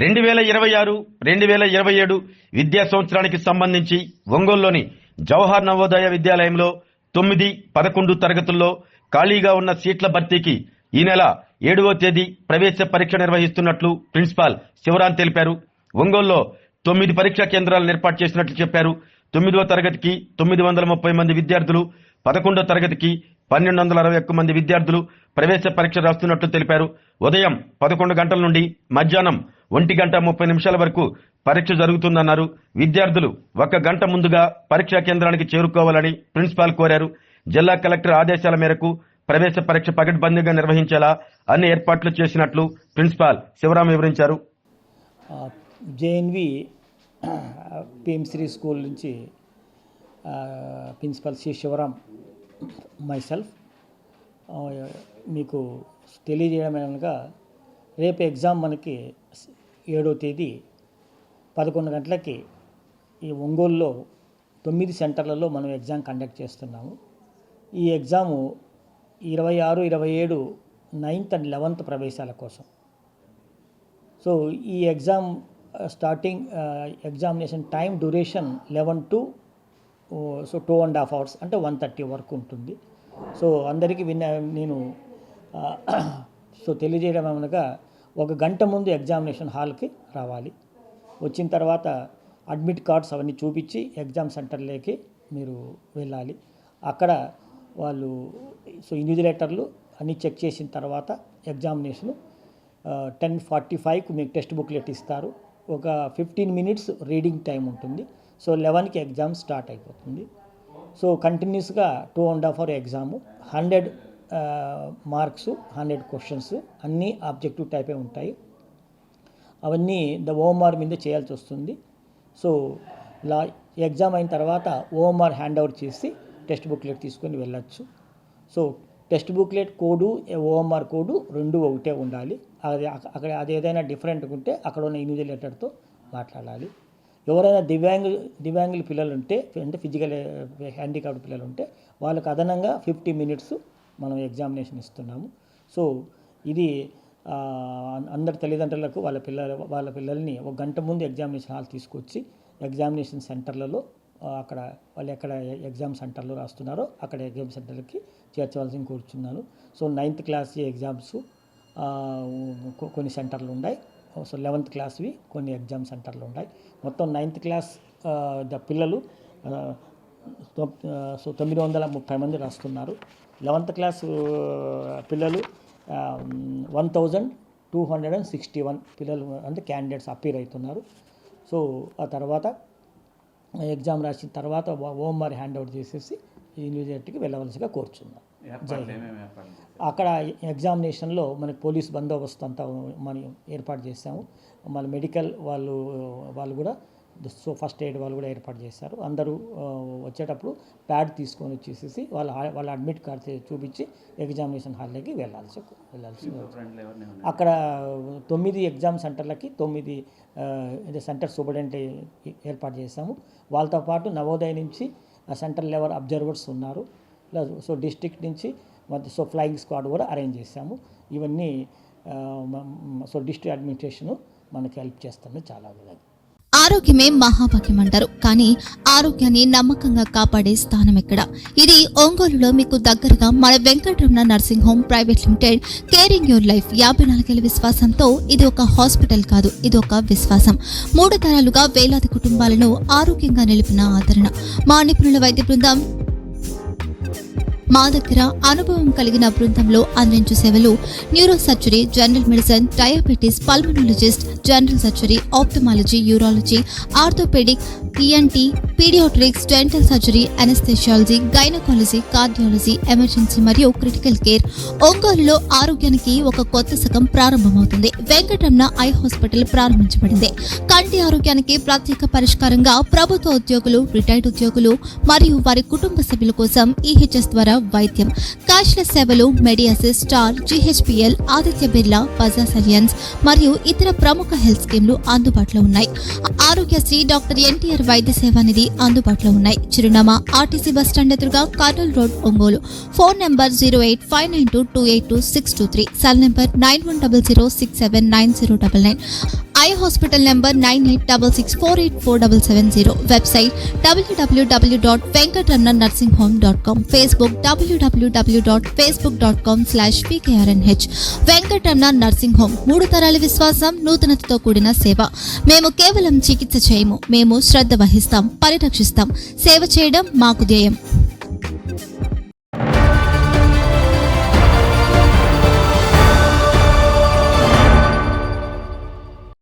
2026-2027 విద్యా సంవత్సరానికి సంబంధించి ఒంగోలులోని జవహర్ నవోదయ విద్యాలయంలో 9-11 తరగతుల్లో ఖాళీగా ఉన్న సీట్ల భర్తీకి ఈ నెల 7వ తేదీ ప్రవేశ పరీక్ష నిర్వహిస్తున్నట్లు ప్రిన్సిపాల్ శివరాం తెలిపారు. ఒంగోలులో 9 పరీక్షా కేంద్రాలను ఏర్పాటు చేసినట్లు చెప్పారు. 9వ తరగతికి 930 మంది విద్యార్థులు, 11వ తరగతికి 1261 మంది విద్యార్థులు ప్రవేశ పరీక్ష రాస్తున్నట్లు తెలిపారు. ఉదయం 11 గంటల నుండి మధ్యాహ్నం 1:30 వరకు పరీక్ష జరుగుతుందన్నారు. విద్యార్థులు 1 గంట ముందుగా పరీక్షా కేంద్రానికి చేరుకోవాలని ప్రిన్సిపాల్ కోరారు. జిల్లా కలెక్టర్ ఆదేశాల మేరకు ప్రవేశ పరీక్ష పకడ్బందీగా నిర్వహించేలా అన్ని ఏర్పాట్లు చేసినట్లు ప్రిన్సిపాల్ శివరాం వివరించారు. జేఎన్వి పిఎంశ్రీ స్కూల్ నుంచి ప్రిన్సిపల్ సి శివరాం మైసెల్ఫ్ మీకు తెలియజేయడం ఏమనగా రేపు ఎగ్జామ్ మనకి 7వ తేదీ 11 గంటలకి ఈ ఒంగోలులో 9 సెంటర్లలో మనం ఎగ్జామ్ కండక్ట్ చేస్తున్నాము. ఈ ఎగ్జాము 26, 27 9th and 11th ప్రవేశాల కోసం. సో ఈ exam starting examination time duration 11 to 2.5 hours అంటే 1:30 వరకు ఉంటుంది. సో అందరికీ నేను తెలియజేయడం ఏమనగా 1 గంట ముందు ఎగ్జామినేషన్ హాల్కి రావాలి. వచ్చిన తర్వాత అడ్మిట్ కార్డ్స్ అవన్నీ చూపించి ఎగ్జామ్ సెంటర్లోకి మీరు వెళ్ళాలి. అక్కడ వాళ్ళు ఇన్విజిలేటర్లు అన్నీ చెక్ చేసిన తర్వాత ఎగ్జామినేషను 10:45కు మీకు టెక్స్ట్ బుక్లెట్ ఇస్తారు. ఒక 15 minutes రీడింగ్ టైం ఉంటుంది. సో 11కి ఎగ్జామ్ స్టార్ట్ అయిపోతుంది. సో కంటిన్యూస్గా 2.5 hour ఎగ్జాము, 100 మార్క్స్, 100 క్వశ్చన్స్, అన్నీ ఆబ్జెక్టివ్ టైపే ఉంటాయి. అవన్నీ ఓఎంఆర్ మీద చేయాల్సి వస్తుంది. సో ఎగ్జామ్ అయిన తర్వాత ఓఎంఆర్ హ్యాండ్ ఓవర్ చేసి టెక్స్ట్ బుక్లెట్ తీసుకొని వెళ్ళచ్చు. So text booklet code, OMR code 2 ఒకటే ఉండాలి. అక్కడ అది ఏదైనా డిఫరెంట్గా ఉంటే అక్కడ ఉన్న ఇన్విజిలేటర్తో మాట్లాడాలి. ఎవరైనా దివ్యాంగుల పిల్లలు ఉంటే, అంటే ఫిజికల్ హ్యాండిక్యాప్డ్ పిల్లలు ఉంటే వాళ్ళకి అదనంగా 50 minutes మనం ఎగ్జామినేషన్ ఇస్తున్నాము. సో ఇది అందరి తల్లిదండ్రులకు వాళ్ళ పిల్లల్ని 1 గంట ముందు ఎగ్జామినేషన్ హాల్ తీసుకొచ్చి ఎగ్జామినేషన్ సెంటర్లలో అక్కడ వాళ్ళు ఎక్కడ ఎగ్జామ్ సెంటర్లో రాస్తున్నారో అక్కడ ఎగ్జామ్ సెంటర్లకి చేర్చవలసింది కోరుచున్నాను. సో 9th క్లాస్ ఎగ్జామ్స్ కొన్ని సెంటర్లు ఉన్నాయి. సో 11th క్లాస్వి కొన్ని ఎగ్జామ్ సెంటర్లు ఉన్నాయి. మొత్తం 9th క్లాస్ పిల్లలు 930 మంది రాస్తున్నారు. 11th క్లాస్ పిల్లలు 1261 పిల్లలు అంటే క్యాండిడేట్స్ అపీర్ అవుతున్నారు. సో ఆ తర్వాత ఎగ్జామ్ రాసిన తర్వాత ఓఎంఆర్ హ్యాండ్ అవుట్ చేసేసి యూనివర్సిటీకి వెళ్ళవలసిగా కోరుచున్నాం. అక్కడ ఎగ్జామినేషన్లో మనకి పోలీస్ బందోబస్తు అంతా మనం ఏర్పాటు చేసాము. మన మెడికల్ వాళ్ళు కూడా ఫస్ట్ ఎయిడ్ వాళ్ళు కూడా ఏర్పాటు చేశారు. అందరూ వచ్చేటప్పుడు ప్యాడ్ తీసుకొని వచ్చేసేసి వాళ్ళ అడ్మిట్ కార్డ్ చూపించి ఎగ్జామినేషన్ హాల్లోకి వెళ్ళాల్సి అక్కడ 9 ఎగ్జామ్ సెంటర్లకి 9 సెంటర్ సూపరింటెండెంట్ ఏర్పాటు చేశాము. వాళ్ళతో పాటు నవోదయ నుంచి సెంటర్ లెవెల్ అబ్జర్వర్స్ ఉన్నారు. సో డిస్ట్రిక్ట్ నుంచి ఫ్లయింగ్ స్క్వాడ్ కూడా అరేంజ్ చేశాము. ఇవన్నీ డిస్ట్రిక్ట్ అడ్మినిస్ట్రేషన్ మనకి హెల్ప్ చేస్తుంది చాలా విధంగా. ఆరోగ్యమే మహాభాగ్యం అంటారు, కానీ ఆరోగ్యాన్ని నమ్మకంగా కాపాడే స్థానం ఎక్కడ? ఇది ఒంగోలులో మీకు దగ్గరగా మన Venkataramana nursing home private limited. Caring your life 54 ఏళ్ల విశ్వాసంతో ఇది ఒక హాస్పిటల్ కాదు, ఇది ఒక విశ్వాసం. 3 తరాలుగా వేలాది కుటుంబాలను ఆరోగ్యంగా నిలిపిన ఆదరణ. మా నిపుణుల వైద్య బృందం మా దగ్గర అనుభవం కలిగిన బృందంలో అందించే సేవలు neuro surgery, general medicine, diabetes, pulmonologist, general surgery, ophthalmology, urology, orthopaedic, ENT, paediatrics, dental surgery, anaesthesiology, gynaecology, cardiology, emergency మరియు క్రిటికల్ కేర్. ఒంగోలులో ఆరోగ్యానికి ఒక కొత్త శకం ప్రారంభమవుతుంది. వెంకటరమణ ఐ హాస్పిటల్ ప్రారంభించబడింది. కంటి ఆరోగ్యానికి ప్రత్యేక పరిష్కారంగా ప్రభుత్వ ఉద్యోగులు, రిటైర్డ్ ఉద్యోగులు మరియు వారి కుటుంబ సభ్యుల కోసం EHS ద్వారా వైద్యం, క్యాష్లెస్ సేవలు, Medi Assist, Star, GHPL, Aditya Birla, Bajaj Allianz మరియు ఇతర ప్రముఖ హెల్త్ స్కీమ్లు అందుబాటులో ఉన్నాయి. ఆరోగ్యశ్రీ, డాక్టర్ NTR వైద్య సేవా నిధి అందుబాటులో ఉన్నాయి. చిరునామా RTC బస్టాండ్ ఎదురుగా, Kurnool road, Ongole. Phone number 08592282623, cell number 9100679099. Eye hospital number 9866484770. Website www.venkatramnanursing.com. Facebook www.facebook.com/vkrnh. Venkataramana nursing home, 3 తరాల విశ్వాసం, నూతనతతో కూడిన సేవ. మేము కేవలం చికిత్స చేయము, మేము శ్రద్ధ వహిస్తాం, పరిరక్షిస్తాం. సేవ చేయడం మాకు ధ్యేయం.